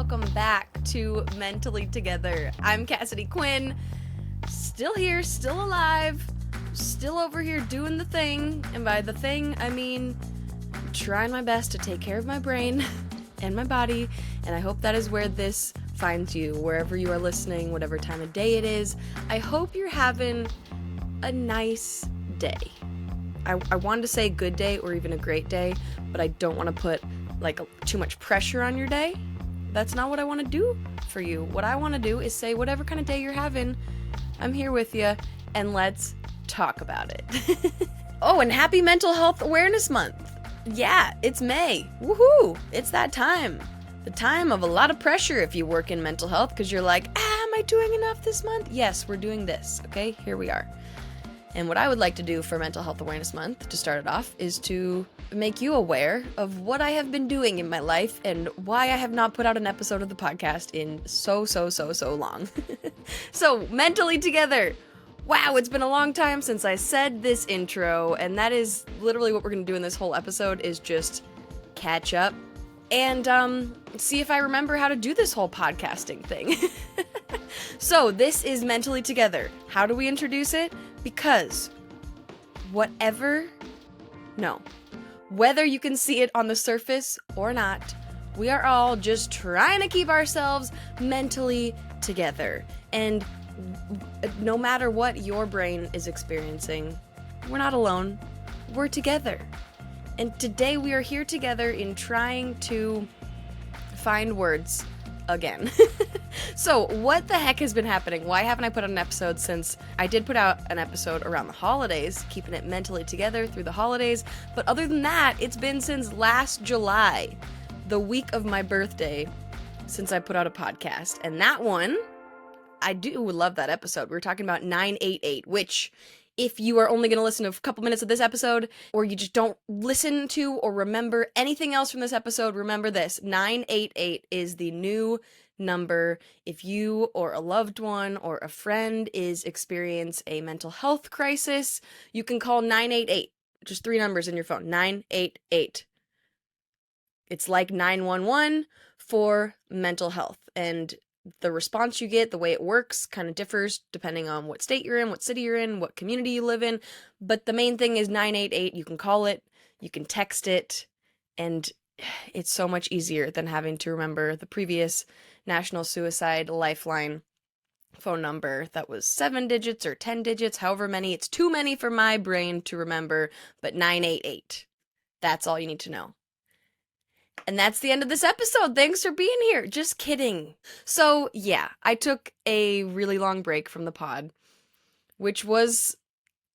welcome back to Mentally Together. I'm Cassidy Quinn, still here, still alive, still over here doing the thing, and by the thing, I mean trying my best to take care of my brain and my body, and I hope that is where this finds you, wherever you are listening, whatever time of day it is. I hope you're having a nice day. I wanted to say good day or even a great day, but I don't want to put too much pressure on your day. That's not what I want to do for you. What I want to do is say whatever kind of day you're having, I'm here with you, and let's talk about it. Oh, and happy Mental Health Awareness Month. Yeah, it's May. Woohoo! It's that time. The time of a lot of pressure if you work in mental health, because you're like, am I doing enough this month? Yes, we're doing this. Okay, here we are. And what I would like to do for Mental Health Awareness Month, to start it off, is to make you aware of what I have been doing in my life and why I have not put out an episode of the podcast in so long. So, Mentally Together. Wow, it's been a long time since I said this intro, and that is literally what we're going to do in this whole episode, is just catch up and see if I remember how to do this whole podcasting thing. So, this is Mentally Together. How do we introduce it? Because whether you can see it on the surface or not, we are all just trying to keep ourselves mentally together. And no matter what your brain is experiencing, we're not alone. We're together. And today we are here together in trying to find words again. So, what the heck has been happening? Why haven't I put out an episode since I did put out an episode around the holidays, keeping it mentally together through the holidays? But other than that, it's been since last July, the week of my birthday, since I put out a podcast. And that one, I do love that episode. We were talking about 988, which, if you are only going to listen to a couple minutes of this episode, or you just don't listen to or remember anything else from this episode, remember this: 988 is the new number. If you or a loved one or a friend is experiencing a mental health crisis, you can call 988. Just 3 numbers in your phone. 988. It's like 911 for mental health. And the response you get, the way it works, kind of differs depending on what state you're in, what city you're in, what community you live in. But the main thing is 988. You can call it, you can text it, and it's so much easier than having to remember the previous National Suicide Lifeline phone number that was 7 digits or 10 digits, however many. It's too many for my brain to remember, but 988. That's all you need to know. And that's the end of this episode. Thanks for being here. Just kidding. So, yeah, I took a really long break from the pod, which was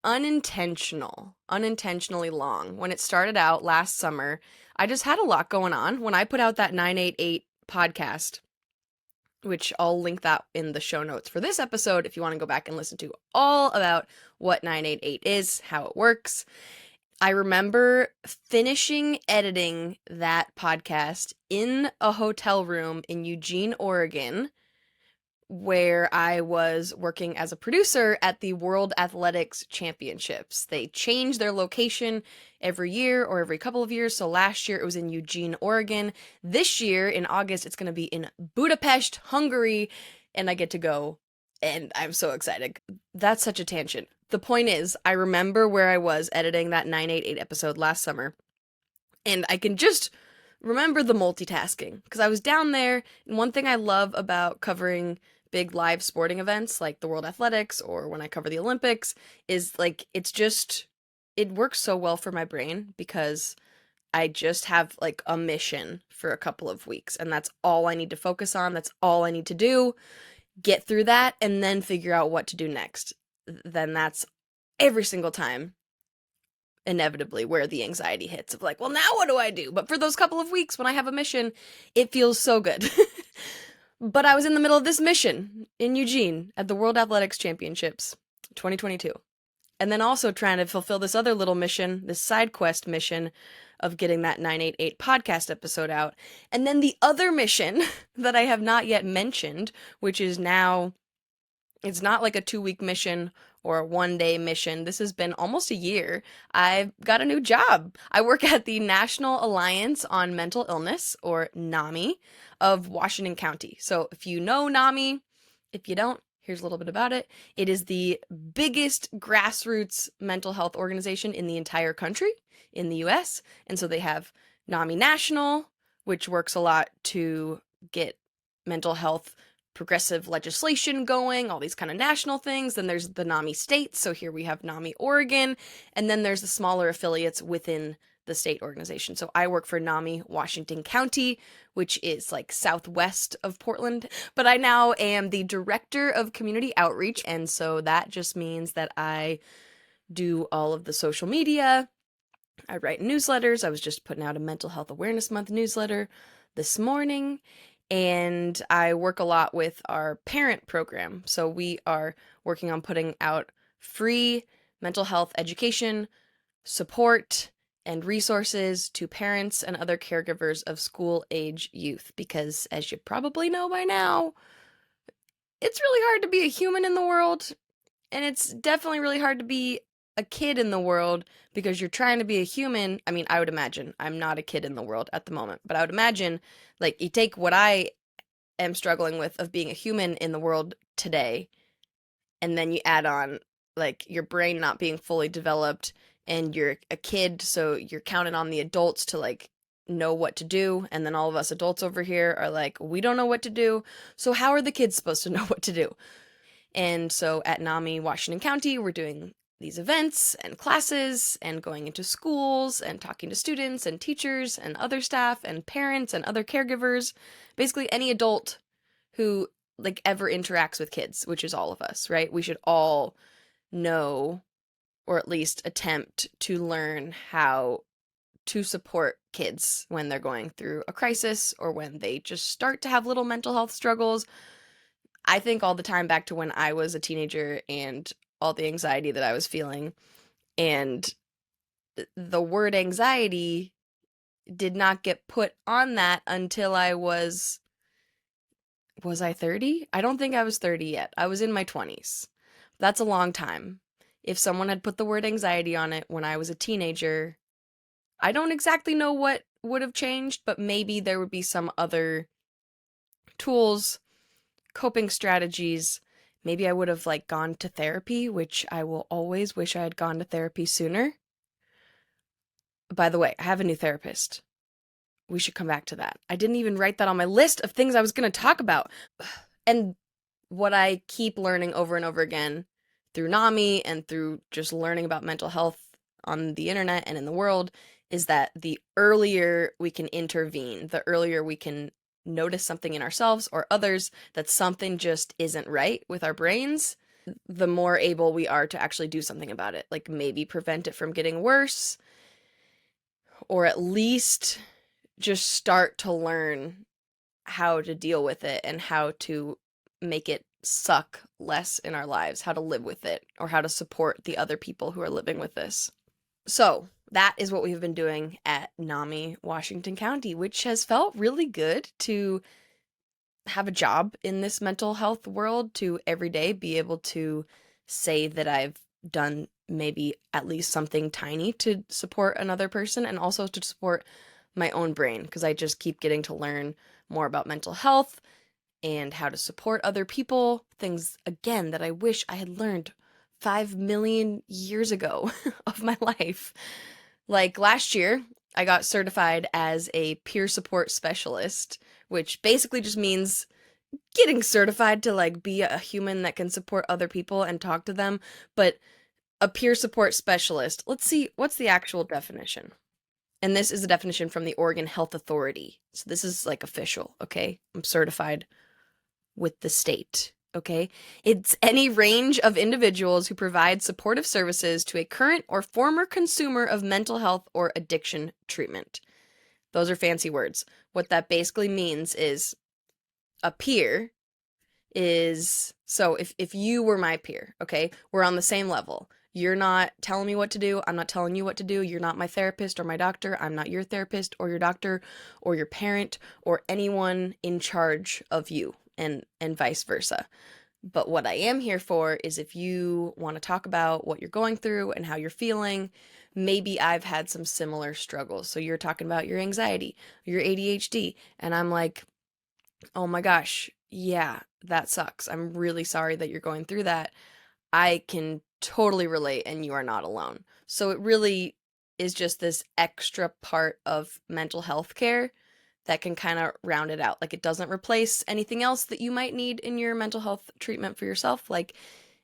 unintentionally long. When it started out last summer, I just had a lot going on. When I put out that 988 podcast, which I'll link that in the show notes for this episode if you want to go back and listen to all about what 988 is, how it works. I remember finishing editing that podcast in a hotel room in Eugene, Oregon, where I was working as a producer at the World Athletics Championships. They change their location every year or every couple of years. So last year it was in Eugene, Oregon. This year in August, it's going to be in Budapest, Hungary, and I get to go, and I'm so excited. That's such a tangent. The point is, I remember where I was editing that 988 episode last summer, and I can just remember the multitasking, because I was down there, and one thing I love about covering big live sporting events like the World Athletics or when I cover the Olympics is it works so well for my brain, because I just have a mission for a couple of weeks, and that's all I need to focus on. That's all I need to do. Get through that and then figure out what to do next. Then that's every single time inevitably where the anxiety hits of well, now what do I do? But for those couple of weeks when I have a mission, it feels so good. But I was in the middle of this mission in Eugene at the World Athletics Championships 2022. And then also trying to fulfill this other little mission, this side quest mission of getting that 988 podcast episode out. And then the other mission that I have not yet mentioned, which is now, it's not like a 2-week mission or a one-day mission. This has been almost a year. I've got a new job. I work at the National Alliance on Mental Illness, or NAMI, of Washington County. So if you know NAMI, if you don't, here's a little bit about it. It is the biggest grassroots mental health organization in the entire country, in the US. And so they have NAMI National, which works a lot to get mental health progressive legislation going, all these kind of national things. Then there's the NAMI states. So here we have NAMI Oregon, and then there's the smaller affiliates within the state organization. So I work for NAMI Washington County, which is like southwest of Portland, but I now am the director of community outreach. And so that just means that I do all of the social media. I write newsletters. I was just putting out a Mental Health Awareness Month newsletter this morning. And I work a lot with our parent program. So we are working on putting out free mental health education, support, and resources to parents and other caregivers of school-age youth. Because as you probably know by now, it's really hard to be a human in the world. And it's definitely really hard to be a kid in the world because you're trying to be a human. I mean, I would imagine, I'm not a kid in the world at the moment, but I would imagine, like, you take what I am struggling with of being a human in the world today, and then you add on, like, your brain not being fully developed, and you're a kid, so you're counting on the adults to, like, know what to do, and then all of us adults over here are like, we don't know what to do, so how are the kids supposed to know what to do? And so at NAMI Washington County, we're doing these events and classes and going into schools and talking to students and teachers and other staff and parents and other caregivers, basically any adult who like ever interacts with kids, which is all of us, right? We should all know, or at least attempt to learn how to support kids when they're going through a crisis or when they just start to have little mental health struggles. I think all the time back to when I was a teenager and all the anxiety that I was feeling. And the word anxiety did not get put on that until I was I 30? I don't think I was 30 yet. I was in my 20s. That's a long time. If someone had put the word anxiety on it when I was a teenager, I don't exactly know what would have changed, but maybe there would be some other tools, coping strategies. Maybe I would have like gone to therapy, which I will always wish I had gone to therapy sooner. By the way, I have a new therapist. We should come back to that. I didn't even write that on my list of things I was going to talk about. And what I keep learning over and over again through NAMI and through just learning about mental health on the internet and in the world is that the earlier we can intervene, the earlier we can notice something in ourselves or others that something just isn't right with our brains, the more able we are to actually do something about it. Like maybe prevent it from getting worse, or at least just start to learn how to deal with it and how to make it suck less in our lives, how to live with it, or how to support the other people who are living with this. So that is what we've been doing at NAMI Washington County, which has felt really good to have a job in this mental health world, to every day be able to say that I've done maybe at least something tiny to support another person, and also to support my own brain, because I just keep getting to learn more about mental health and how to support other people, things, again, that I wish I had learned 5 million years ago of my life. Like last year, I got certified as a peer support specialist, which basically just means getting certified to like be a human that can support other people and talk to them. But a peer support specialist, let's see, what's the actual definition? And this is a definition from the Oregon Health Authority. So this is like official, okay? I'm certified with the state, okay? It's any range of individuals who provide supportive services to a current or former consumer of mental health or addiction treatment. Those are fancy words. What that basically means is a peer is, so if you were my peer, okay, we're on the same level. You're not telling me what to do. I'm not telling you what to do. You're not my therapist or my doctor. I'm not your therapist or your doctor or your parent or anyone in charge of you, and vice versa. But what I am here for is if you want to talk about what you're going through and how you're feeling, maybe I've had some similar struggles. So you're talking about your anxiety, your ADHD, and I'm like, oh my gosh, yeah, that sucks. I'm really sorry that you're going through that. I can totally relate, and you are not alone. So it really is just this extra part of mental health care that can kind of round it out. Like, it doesn't replace anything else that you might need in your mental health treatment for yourself. Like,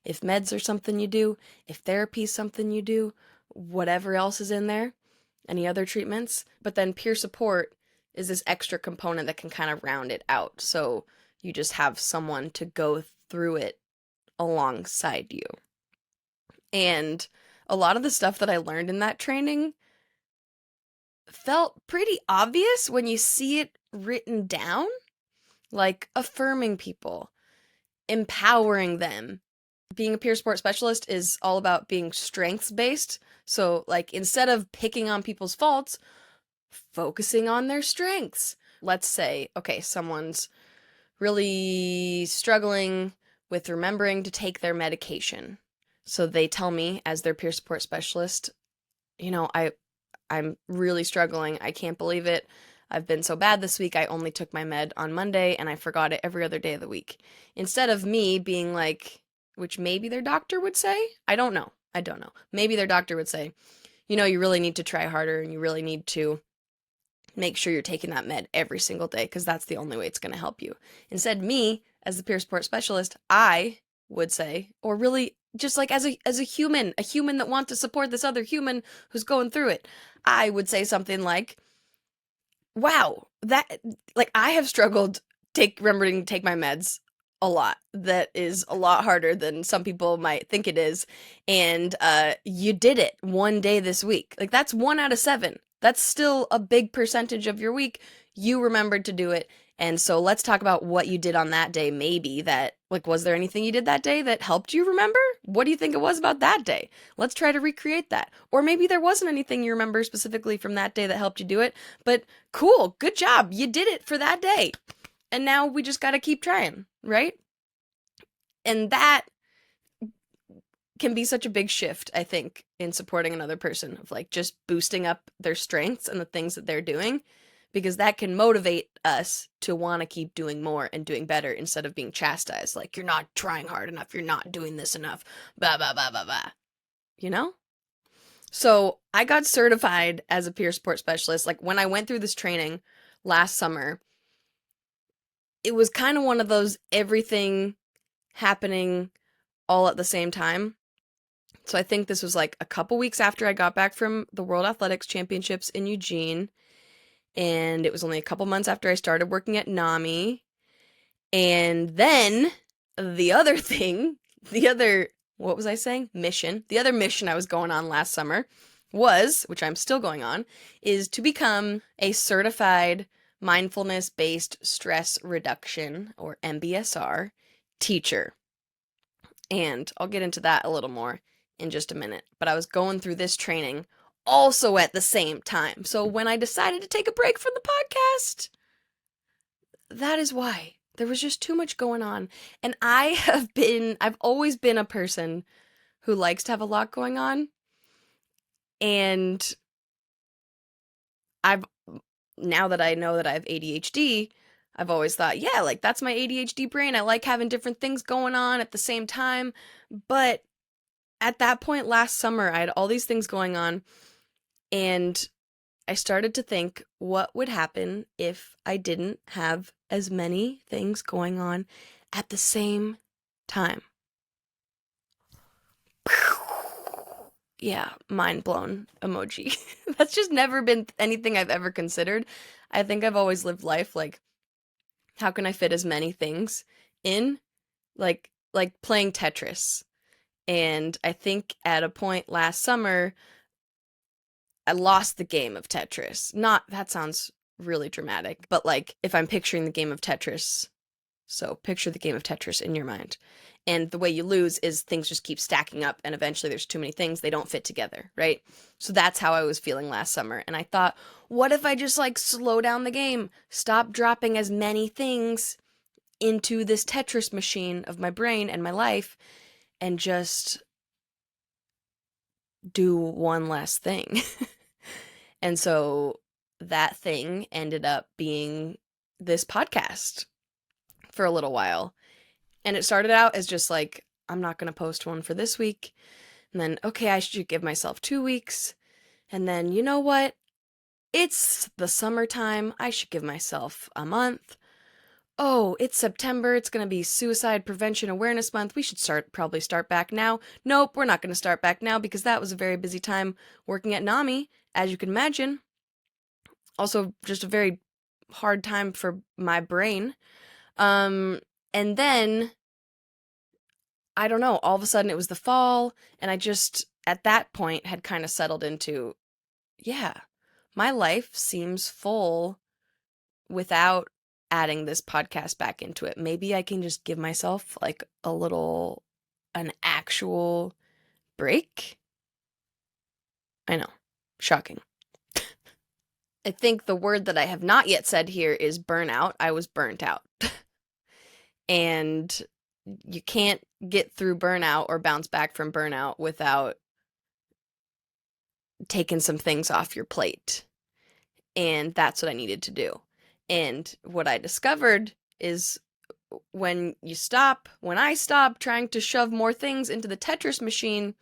if meds are something you do, if therapy is something you do, whatever else is in there, any other treatments. But then peer support is this extra component that can kind of round it out. So you just have someone to go through it alongside you. And a lot of the stuff that I learned in that training felt pretty obvious when you see it written down, like affirming people, empowering them. Being a peer support specialist is all about being strengths based. So, like, instead of picking on people's faults, focusing on their strengths. Let's say, okay, someone's really struggling with remembering to take their medication. So they tell me, as their peer support specialist, I'm really struggling. I can't believe it. I've been so bad this week. I only took my med on Monday and I forgot it every other day of the week. Instead of me being like, which maybe their doctor would say, I don't know. Maybe their doctor would say, you really need to try harder and you really need to make sure you're taking that med every single day because that's the only way it's going to help you. Instead, me, as the peer support specialist, I would say, or really just like as a human that wants to support this other human who's going through it, I would say something like, wow, that, like, I have struggled remembering to take my meds a lot. That is a lot harder than some people might think it is. And you did it one day this week. Like, that's 1 out of 7. That's still a big percentage of your week. You remembered to do it. And so let's talk about what you did on that day. Maybe that, like, was there anything you did that day that helped you remember? What do you think it was about that day? Let's try to recreate that. Or maybe there wasn't anything you remember specifically from that day that helped you do it, but cool, good job. You did it for that day. And now we just got to keep trying, right? And that can be such a big shift, I think, in supporting another person, of like just boosting up their strengths and the things that they're doing, because that can motivate us to want to keep doing more and doing better instead of being chastised. Like, you're not trying hard enough. You're not doing this enough. Blah, blah, blah, blah, blah. You know? So I got certified as a peer support specialist. Like, when I went through this training last summer, it was kind of one of those everything happening all at the same time. So I think this was like a couple weeks after I got back from the World Athletics Championships in Eugene. And it was only a couple months after I started working at NAMI. And then the other mission, the other mission I was going on last summer was, which I'm still going on, is to become a certified mindfulness-based stress reduction, or MBSR, teacher. And I'll get into that a little more in just a minute. But I was going through this training also at the same time. So when I decided to take a break from the podcast, that is why. There was just too much going on. And I've always been a person who likes to have a lot going on. And now that I know that I have ADHD, I've always thought, yeah, like, that's my ADHD brain. I like having different things going on at the same time. But at that point last summer, I had all these things going on, and I started to think, what would happen if I didn't have as many things going on at the same time? Yeah, mind blown emoji. That's just never been anything I've ever considered. I think I've always lived life like, how can I fit as many things in? Like playing Tetris. And I think at a point last summer, I lost the game of Tetris. That sounds really dramatic, but like, if I'm picturing the game of Tetris, so picture the game of Tetris in your mind. And the way you lose is things just keep stacking up, and eventually there's too many things, they don't fit together, right? So that's how I was feeling last summer. And I thought, what if I just like slow down the game, stop dropping as many things, into this Tetris machine of my brain and my life and just do one last thing. And so that thing ended up being this podcast for a little while. And it started out as just like, I'm not going to post one for this week. And then, okay, I should give myself 2 weeks. And then, you know what? It's the summertime. I should give myself a month. Oh, it's September. It's going to be Suicide Prevention Awareness Month. We should probably start back now. Nope, we're not going to start back now because that was a very busy time working at NAMI, as you can imagine. Also, just a very hard time for my brain. And then, I don't know, all of a sudden it was the fall, and I just, at that point, had kind of settled into, yeah, my life seems full without adding this podcast back into it. Maybe I can just give myself like an actual break. I know, shocking. I think the word that I have not yet said here is burnout. I was burnt out. And you can't get through burnout or bounce back from burnout without taking some things off your plate. And that's what I needed to do. And what I discovered is when I stop trying to shove more things into the Tetris machine,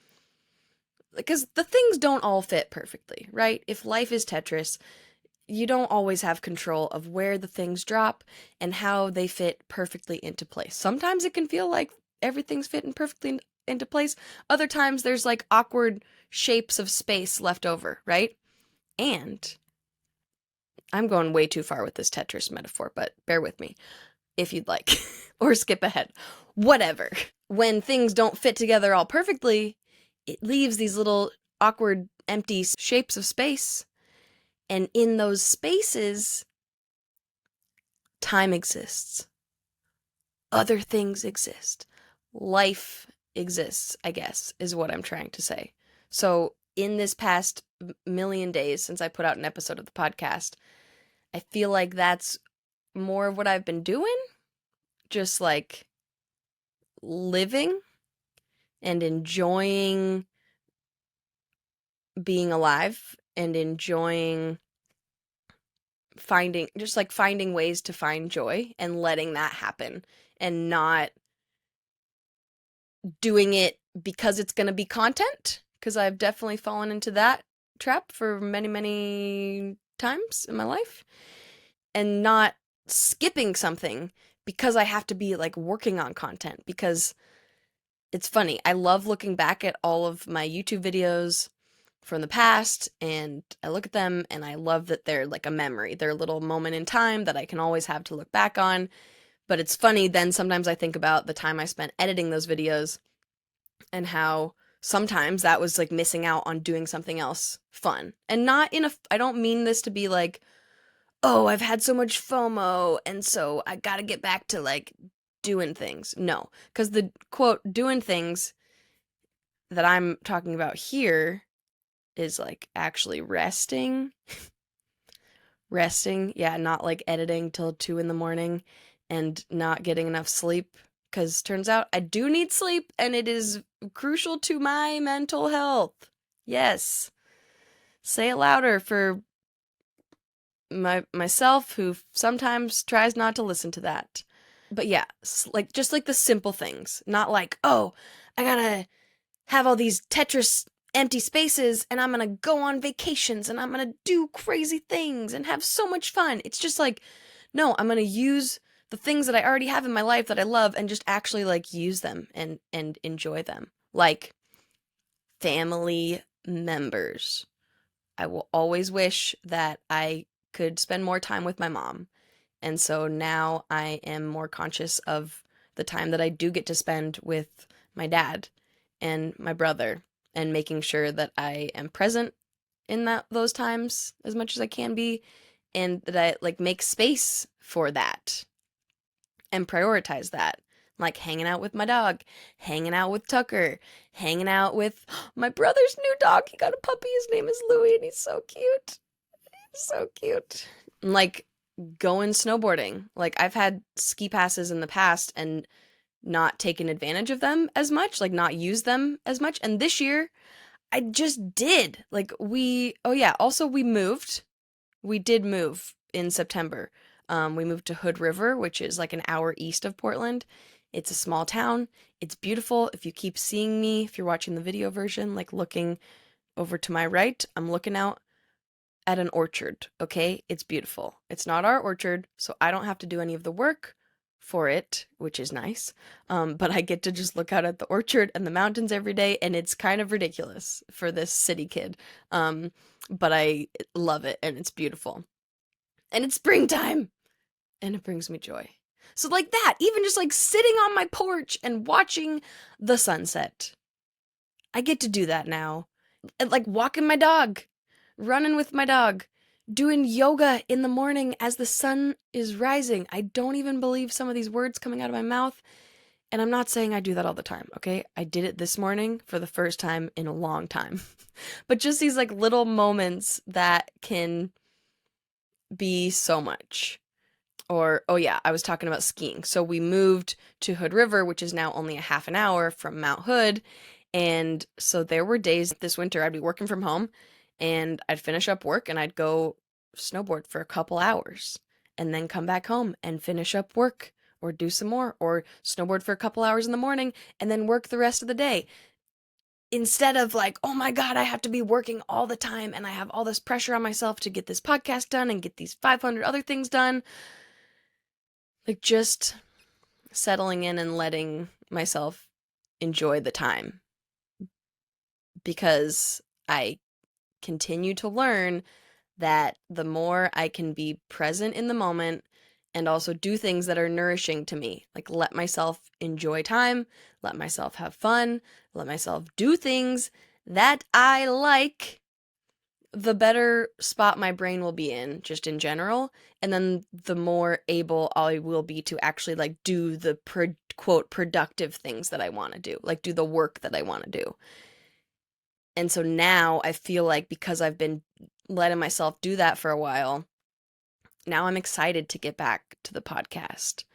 because the things don't all fit perfectly, right? If life is Tetris, you don't always have control of where the things drop and how they fit perfectly into place. Sometimes it can feel like everything's fitting perfectly into place. Other times there's like awkward shapes of space left over, right? And I'm going way too far with this Tetris metaphor, but bear with me if you'd like, or skip ahead. Whatever. When things don't fit together all perfectly, it leaves these little awkward, empty shapes of space. And in those spaces, time exists. Other things exist. Life exists, I guess, is what I'm trying to say. So in this past million days since I put out an episode of the podcast, I feel like that's more of what I've been doing. Just like living and enjoying being alive and enjoying finding ways to find joy and letting that happen and not doing it because it's going to be content, because I've definitely fallen into that trap for many, many times in my life, and not skipping something because I have to be like working on content. Because it's funny, I love looking back at all of my YouTube videos from the past, and I look at them and I love that they're like a memory. They're a little moment in time that I can always have to look back on. But it's funny, then sometimes I think about the time I spent editing those videos and how sometimes that was like missing out on doing something else fun. And I don't mean this to be like, oh, I've had so much FOMO and so I gotta get back to like doing things. No, because the quote, doing things that I'm talking about here is like actually resting. Resting, yeah, not like editing till 2 a.m. and not getting enough sleep. Because turns out I do need sleep and it is crucial to my mental health. Yes. Say it louder for myself, who sometimes tries not to listen to that. But yeah, like just like the simple things. Not like, oh, I gotta have all these Tetris empty spaces and I'm gonna go on vacations and I'm gonna do crazy things and have so much fun. It's just like, no, I'm gonna use the things that I already have in my life that I love and just actually like use them and enjoy them. Like family members. I will always wish that I could spend more time with my mom. And so now I am more conscious of the time that I do get to spend with my dad and my brother, and making sure that I am present in those times as much as I can be, and that I like make space for that and prioritize that. Like hanging out with my dog, hanging out with Tucker, hanging out with my brother's new dog. He got a puppy. His name is Louie, and he's so cute. He's so cute. And like going snowboarding. Like, I've had ski passes in the past and not taken advantage of them as much, like not used them as much. And this year I just did. Like, oh yeah, also we moved. We did move in September. We moved to Hood River, which is like an hour east of Portland. It's a small town. It's beautiful. If you keep seeing me, if you're watching the video version, like looking over to my right, I'm looking out at an orchard, okay? It's beautiful. It's not our orchard, so I don't have to do any of the work for it, which is nice. But I get to just look out at the orchard and the mountains every day, and it's kind of ridiculous for this city kid. But I love it, and it's beautiful. And it's springtime, and it brings me joy. So like that, even just like sitting on my porch and watching the sunset. I get to do that now. And like walking my dog, running with my dog, doing yoga in the morning as the sun is rising. I don't even believe some of these words coming out of my mouth. And I'm not saying I do that all the time, okay? I did it this morning for the first time in a long time. But just these like little moments that can be so much. Or, oh yeah, I was talking about skiing. So we moved to Hood River, which is now only a half an hour from Mount Hood. And so there were days this winter I'd be working from home and I'd finish up work and I'd go snowboard for a couple hours and then come back home and finish up work or do some more or snowboard for a couple hours in the morning and then work the rest of the day. Instead of like, oh my God, I have to be working all the time and I have all this pressure on myself to get this podcast done and get these 500 other things done. Like just settling in and letting myself enjoy the time. Because I continue to learn that the more I can be present in the moment and also do things that are nourishing to me, like let myself enjoy time, let myself have fun, let myself do things that I like, the better spot my brain will be in, just in general. And then the more able I will be to actually like do the quote productive things that I want to do, like do the work that I want to do. And so now I feel like because I've been letting myself do that for a while, now I'm excited to get back to the podcast.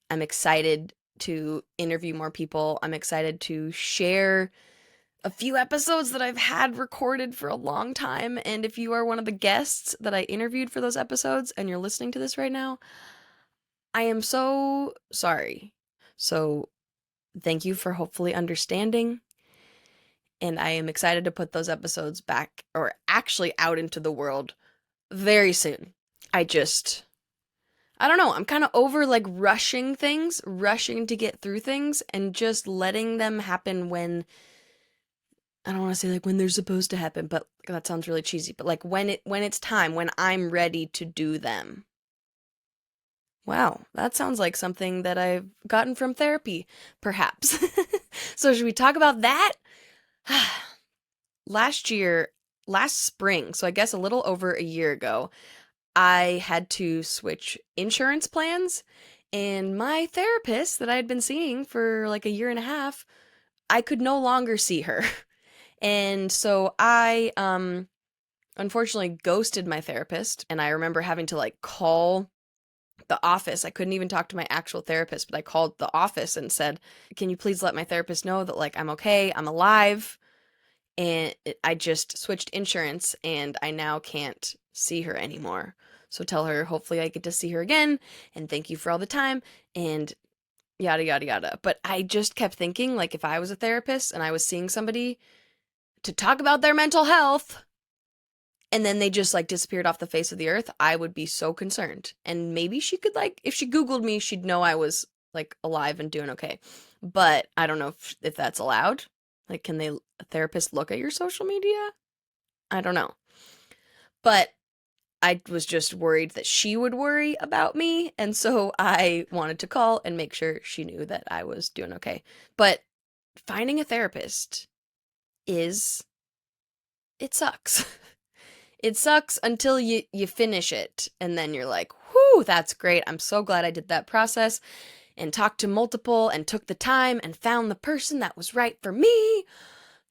I'm excited to interview more people. I'm excited to share a few episodes that I've had recorded for a long time. And if you are one of the guests that I interviewed for those episodes and you're listening to this right now, I am so sorry. So thank you for hopefully understanding. And I am excited to put those episodes back, or actually out into the world very soon. I don't know, I'm kind of over like rushing things, rushing to get through things, and just letting them happen when, I don't want to say like when they're supposed to happen, but that sounds really cheesy, but like when it's time, when I'm ready to do them. Wow, that sounds like something that I've gotten from therapy, perhaps. So should we talk about that? Last spring, so I guess a little over a year ago, I had to switch insurance plans, and my therapist that I had been seeing for like a year and a half, I could no longer see her. And so I unfortunately ghosted my therapist, and I remember having to like call the office. I couldn't even talk to my actual therapist, but I called the office and said, "Can you please let my therapist know that like I'm okay, I'm alive?" And I just switched insurance and I now can't see her anymore. So tell her hopefully I get to see her again and thank you for all the time and yada yada yada. But I just kept thinking like if I was a therapist and I was seeing somebody to talk about their mental health and then they just like disappeared off the face of the earth, I would be so concerned. And maybe she could like, if she Googled me, she'd know I was like alive and doing okay. But I don't know if that's allowed. Like, can a therapist look at your social media? I don't know. But I was just worried that she would worry about me. And so I wanted to call and make sure she knew that I was doing okay. But finding a therapist it sucks. It sucks until you finish it. And then you're like, whew, that's great. I'm so glad I did that process and talked to multiple and took the time and found the person that was right for me.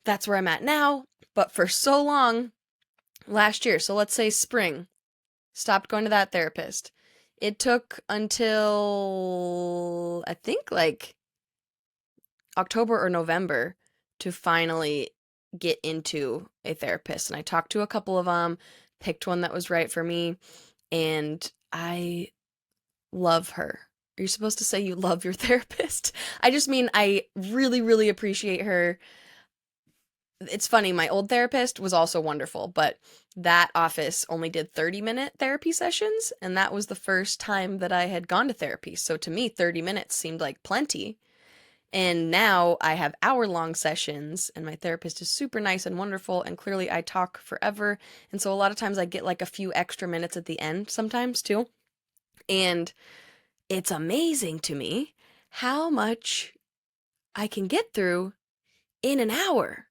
That's where I'm at now. But for so long, last year, so let's say spring, Stopped going to that therapist. It took until I think like October or November to finally get into a therapist. And I talked to a couple of them, picked one that was right for me, and I love her. Are you supposed to say you love your therapist? I just mean I really, really appreciate her. It's funny, my old therapist was also wonderful, but that office only did 30-minute therapy sessions, and that was the first time that I had gone to therapy. So to me, 30 minutes seemed like plenty. And now I have hour-long sessions, and my therapist is super nice and wonderful, and clearly I talk forever. And so a lot of times I get like a few extra minutes at the end sometimes too. And it's amazing to me how much I can get through in an hour.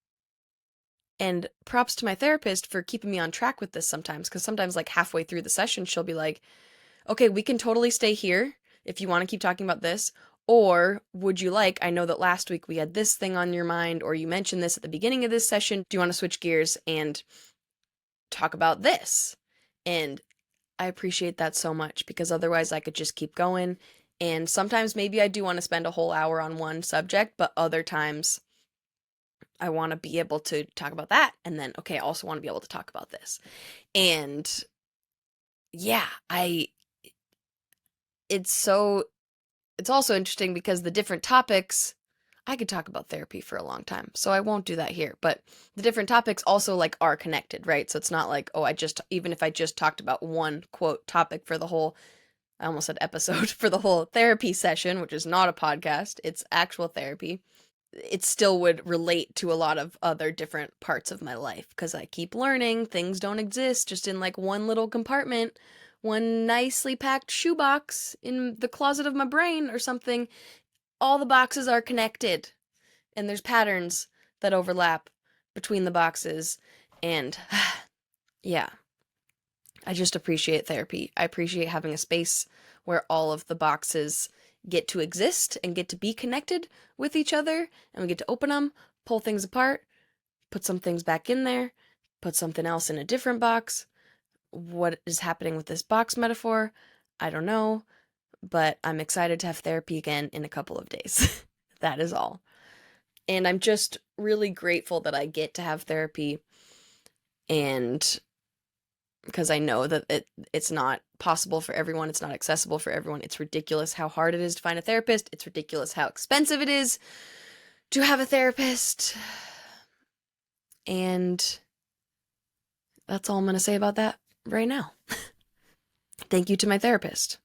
And props to my therapist for keeping me on track with this sometimes, because sometimes, like halfway through the session, she'll be like, okay, we can totally stay here if you want to keep talking about this. Or would you like, I know that last week we had this thing on your mind, or you mentioned this at the beginning of this session. Do you want to switch gears and talk about this? And I appreciate that so much, because otherwise I could just keep going. And sometimes maybe I do want to spend a whole hour on one subject, but other times I want to be able to talk about that. And then, okay, I also want to be able to talk about this. And yeah, it's also interesting because the different topics, I could talk about therapy for a long time, so I won't do that here. But the different topics also like are connected, right? So it's not like, oh, even if I just talked about one quote topic for the whole, I almost said episode, for the whole therapy session, which is not a podcast, it's actual therapy, it still would relate to a lot of other different parts of my life, because I keep learning things don't exist just in like one little compartment, one nicely packed shoebox in the closet of my brain or something. All the boxes are connected, and there's patterns that overlap between the boxes. And yeah, I just appreciate therapy. I appreciate having a space where all of the boxes get to exist and get to be connected with each other, and we get to open them, pull things apart, put some things back in there, put something else in a different box. What is happening with this box metaphor? I don't know, but I'm excited to have therapy again in a couple of days. That is all. And I'm just really grateful that I get to have therapy, and because I know that it's not possible for everyone, it's not accessible for everyone. It's ridiculous how hard it is to find a therapist. It's ridiculous how expensive it is to have a therapist. And that's all I'm going to say about that right now. Thank you to my therapist.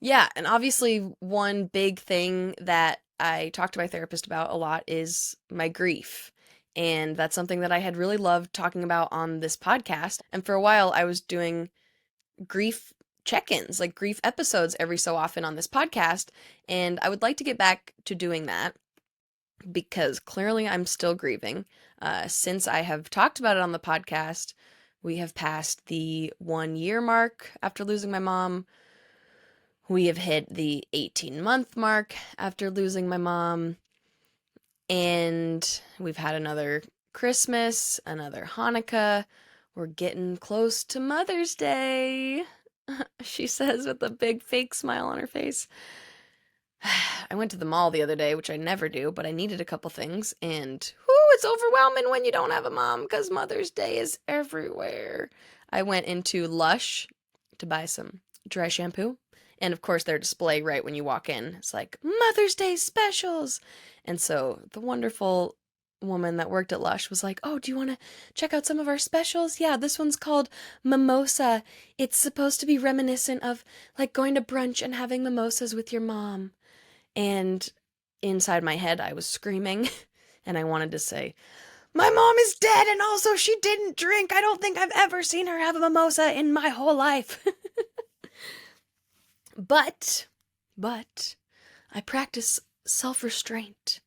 Yeah, and obviously one big thing that I talk to my therapist about a lot is my grief. And that's something that I had really loved talking about on this podcast. And for a while I was doing grief check-ins, like grief episodes every so often on this podcast, and I would like to get back to doing that, because clearly I'm still grieving. Since I have talked about it on the podcast, we have passed the 1 year mark after losing my mom. We have hit the 18-month mark after losing my mom, and we've had another Christmas, another Hanukkah. We're getting close to Mother's Day, she says with a big fake smile on her face. I went to the mall the other day, which I never do, but I needed a couple things, and it's overwhelming when you don't have a mom, because Mother's Day is everywhere. I went into Lush to buy some dry shampoo, and of course their display right when you walk in, it's like, Mother's Day specials! And so the wonderful woman that worked at Lush was like, oh, do you want to check out some of our specials? Yeah, this one's called Mimosa. It's supposed to be reminiscent of like going to brunch and having mimosas with your mom. And inside my head I was screaming, and I wanted to say, my mom is dead, and also she didn't drink. I don't think I've ever seen her have a mimosa in my whole life. But I practice self-restraint,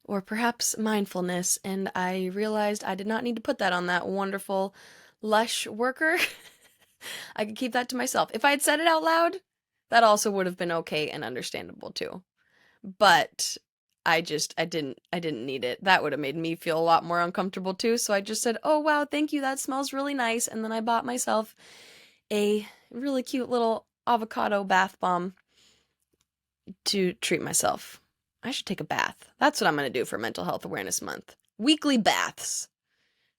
or perhaps mindfulness, and I realized I did not need to put that on that wonderful Lush worker. I could keep that to myself. If I had said it out loud, that also would have been okay and understandable too. But I didn't need it. That would have made me feel a lot more uncomfortable too, so I just said, oh wow, thank you, that smells really nice, and then I bought myself a really cute little avocado bath bomb to treat myself. I should take a bath. That's what I'm going to do for Mental Health Awareness Month. Weekly baths.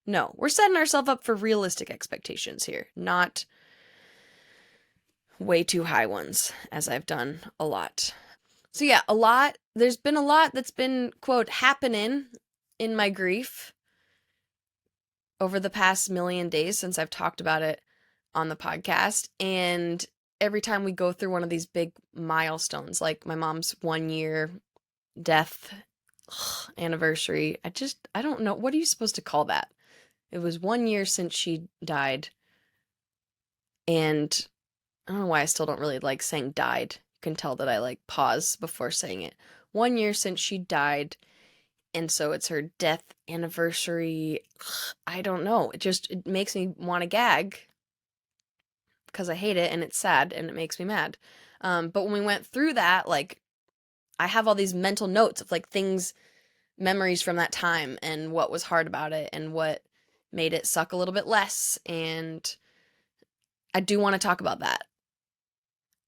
No, we're setting ourselves up for realistic expectations here, not way too high ones, as I've done a lot. So yeah, there's been a lot that's been, quote, happening in my grief over the past million days since I've talked about it on the podcast. And every time we go through one of these big milestones, like my mom's 1-year death anniversary, I don't know. What are you supposed to call that? It was 1 year since she died. And I don't know why I still don't really like saying died. You can tell that I like pause before saying it. 1 year since she died. And so it's her death anniversary. I don't know. It makes me want to gag because I hate it and it's sad and it makes me mad. But when we went through that, like, I have all these mental notes of like memories from that time and what was hard about it and what made it suck a little bit less. And I do want to talk about that.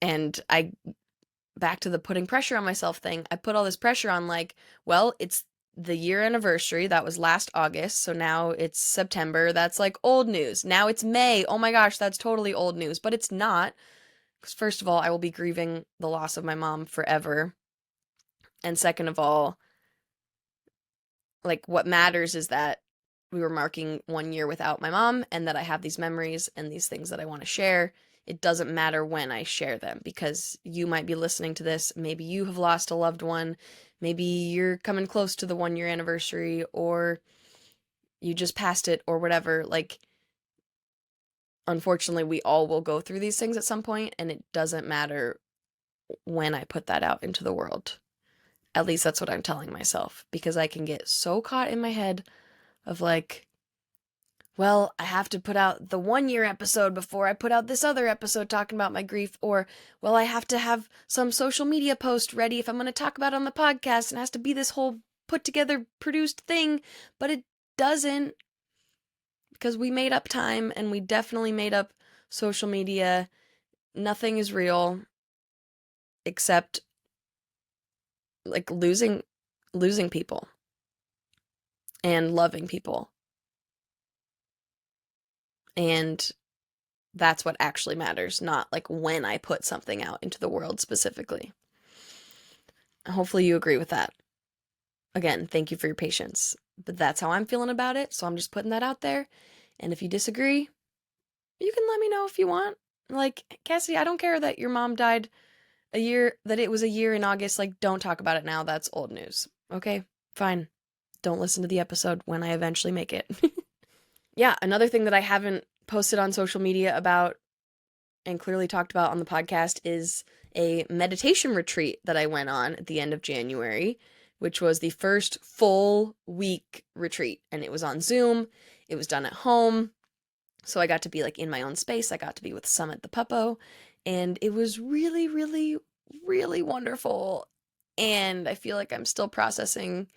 And back to the putting pressure on myself thing, I put all this pressure on like, well, it's the year anniversary. That was last August. So now it's September. That's like old news. Now it's May. Oh my gosh, that's totally old news. But it's not. Because first of all, I will be grieving the loss of my mom forever. And second of all, like what matters is that we were marking 1 year without my mom and that I have these memories and these things that I want to share. It doesn't matter when I share them because you might be listening to this. Maybe you have lost a loved one. Maybe you're coming close to the 1 year anniversary or you just passed it or whatever. Like, unfortunately, we all will go through these things at some point and it doesn't matter when I put that out into the world. At least that's what I'm telling myself because I can get so caught in my head of like, well, I have to put out the 1 year episode before I put out this other episode talking about my grief, or, well, I have to have some social media post ready if I'm going to talk about it on the podcast, and it has to be this whole put together, produced thing, but it doesn't, because we made up time, and we definitely made up social media. Nothing is real, except, like, losing people, and loving people. And that's what actually matters, not like when I put something out into the world specifically. Hopefully you agree with that. Again, thank you for your patience. But that's how I'm feeling about it, so I'm just putting that out there. And if you disagree, you can let me know if you want. Like, Cassidy, I don't care that your mom died that it was a year in August. Like, don't talk about it now. That's old news. Okay, fine. Don't listen to the episode when I eventually make it. Yeah, another thing that I haven't posted on social media about and clearly talked about on the podcast is a meditation retreat that I went on at the end of January, which was the first full week retreat. And it was on Zoom. It was done at home. So I got to be like in my own space. I got to be with Summit the Puppo. And it was really, really, really wonderful. And I feel like I'm still processing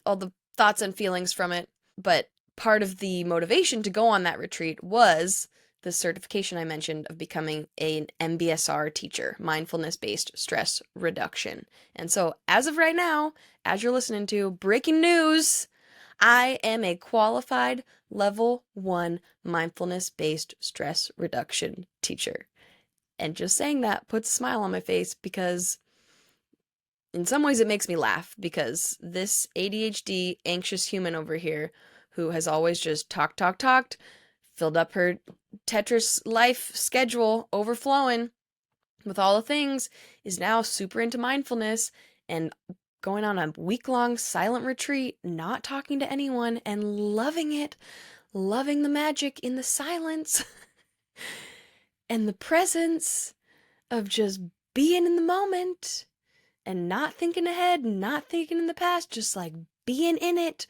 all the thoughts and feelings from it. But part of the motivation to go on that retreat was the certification I mentioned of becoming an MBSR teacher, mindfulness-based stress reduction. And so as of right now, as you're listening to, breaking news, I am a qualified level 1 mindfulness-based stress reduction teacher. And just saying that puts a smile on my face because in some ways it makes me laugh because this ADHD anxious human over here who has always just talked, filled up her Tetris life schedule overflowing with all the things, is now super into mindfulness and going on a week-long silent retreat, not talking to anyone and loving it, loving the magic in the silence and the presence of just being in the moment and not thinking ahead, not thinking in the past, just like being in it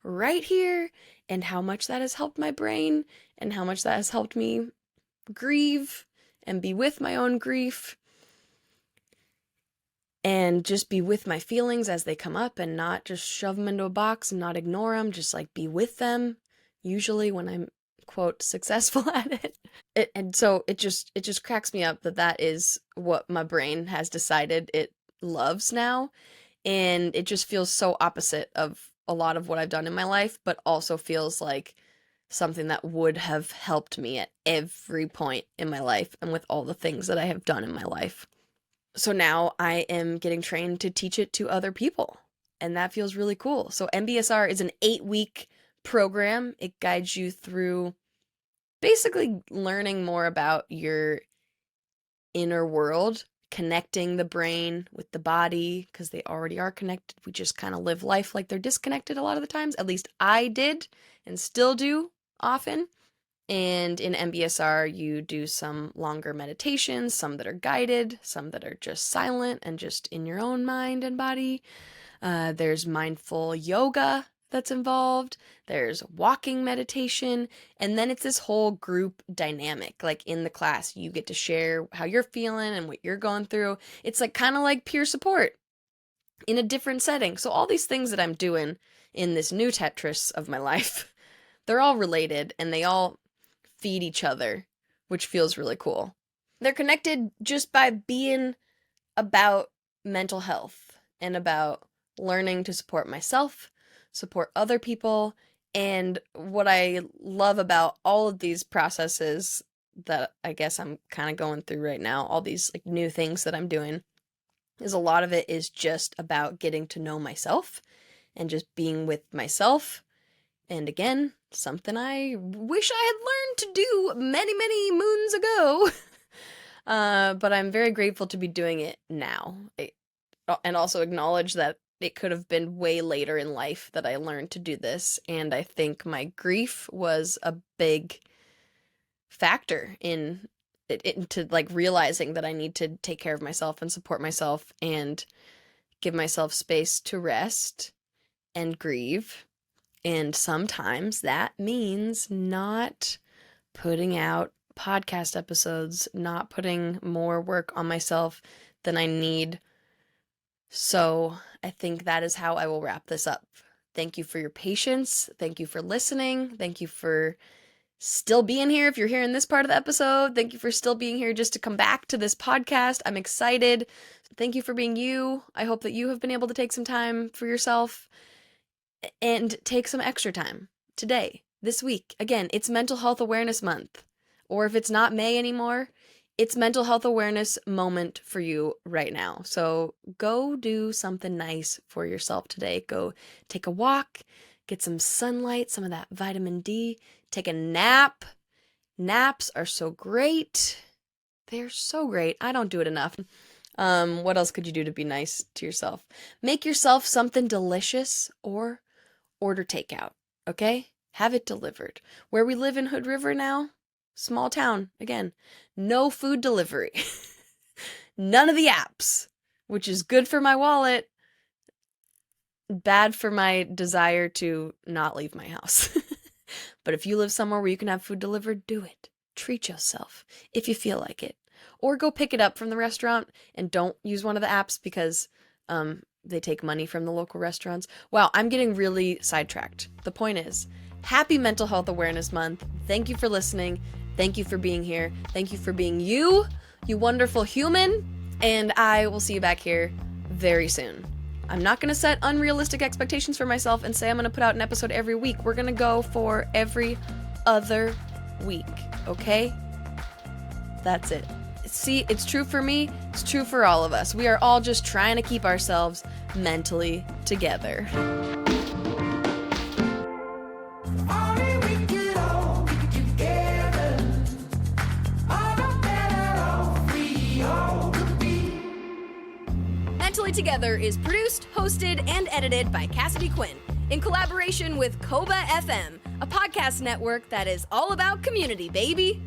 right here, and how much that has helped my brain and how much that has helped me grieve and be with my own grief and just be with my feelings as they come up and not just shove them into a box and not ignore them, just like be with them. Usually when I'm quote successful at it. And so it just cracks me up that is what my brain has decided it loves now, and it just feels so opposite of a lot of what I've done in my life, but also feels like something that would have helped me at every point in my life and with all the things that I have done in my life. So now I am getting trained to teach it to other people, and that feels really cool. So MBSR is an 8-week program. It guides you through basically learning more about your inner world, connecting the brain with the body, because they already are connected. We just kind of live life like they're disconnected a lot of the times. At least I did and still do often. And in MBSR, you do some longer meditations, some that are guided, some that are just silent and just in your own mind and body. There's mindful yoga that's involved. There's walking meditation. And then it's this whole group dynamic. Like in the class, you get to share how you're feeling and what you're going through. It's like kind of like peer support in a different setting. So all these things that I'm doing in this new Tetris of my life, they're all related and they all feed each other, which feels really cool. They're connected just by being about mental health and about learning to support myself, support other people. And what I love about all of these processes that I guess I'm kind of going through right now, all these like new things that I'm doing, is a lot of it is just about getting to know myself and just being with myself. And again, something I wish I had learned to do many, many moons ago. But I'm very grateful to be doing it now. And also acknowledge that it could have been way later in life that I learned to do this. And I think my grief was a big factor into like realizing that I need to take care of myself and support myself and give myself space to rest and grieve. And sometimes that means not putting out podcast episodes, not putting more work on myself than I need. So I think that is how I will wrap this up. Thank you for your patience. Thank you for listening. Thank you for still being here if you're hearing this part of the episode. Thank you for still being here just to come back to this podcast. I'm excited. Thank you for being you. I hope that you have been able to take some time for yourself and take some extra time today, this week. Again, it's Mental Health Awareness Month. Or if it's not May anymore, it's Mental Health Awareness moment for you right now. So go do something nice for yourself today. Go take a walk, get some sunlight, some of that vitamin D, take a nap. Naps are so great. They're so great. I don't do it enough. What else could you do to be nice to yourself? Make yourself something delicious or order takeout, okay? Have it delivered. Where we live in Hood River now, small town, again, no food delivery. None of the apps, which is good for my wallet, bad for my desire to not leave my house. But if you live somewhere where you can have food delivered, do it. Treat yourself if you feel like it. Or go pick it up from the restaurant and don't use one of the apps because they take money from the local restaurants. Wow, I'm getting really sidetracked. The point is, happy Mental Health Awareness Month. Thank you for listening. Thank you for being here. Thank you for being you wonderful human. And I will see you back here very soon. I'm not going to set unrealistic expectations for myself and say I'm going to put out an episode every week. We're going to go for every other week, okay? That's it. See, it's true for me, it's true for all of us. We are all just trying to keep ourselves mentally together. Mentally Together is produced, hosted, and edited by Cassidy Quinn in collaboration with Koba FM, a podcast network that is all about community, baby.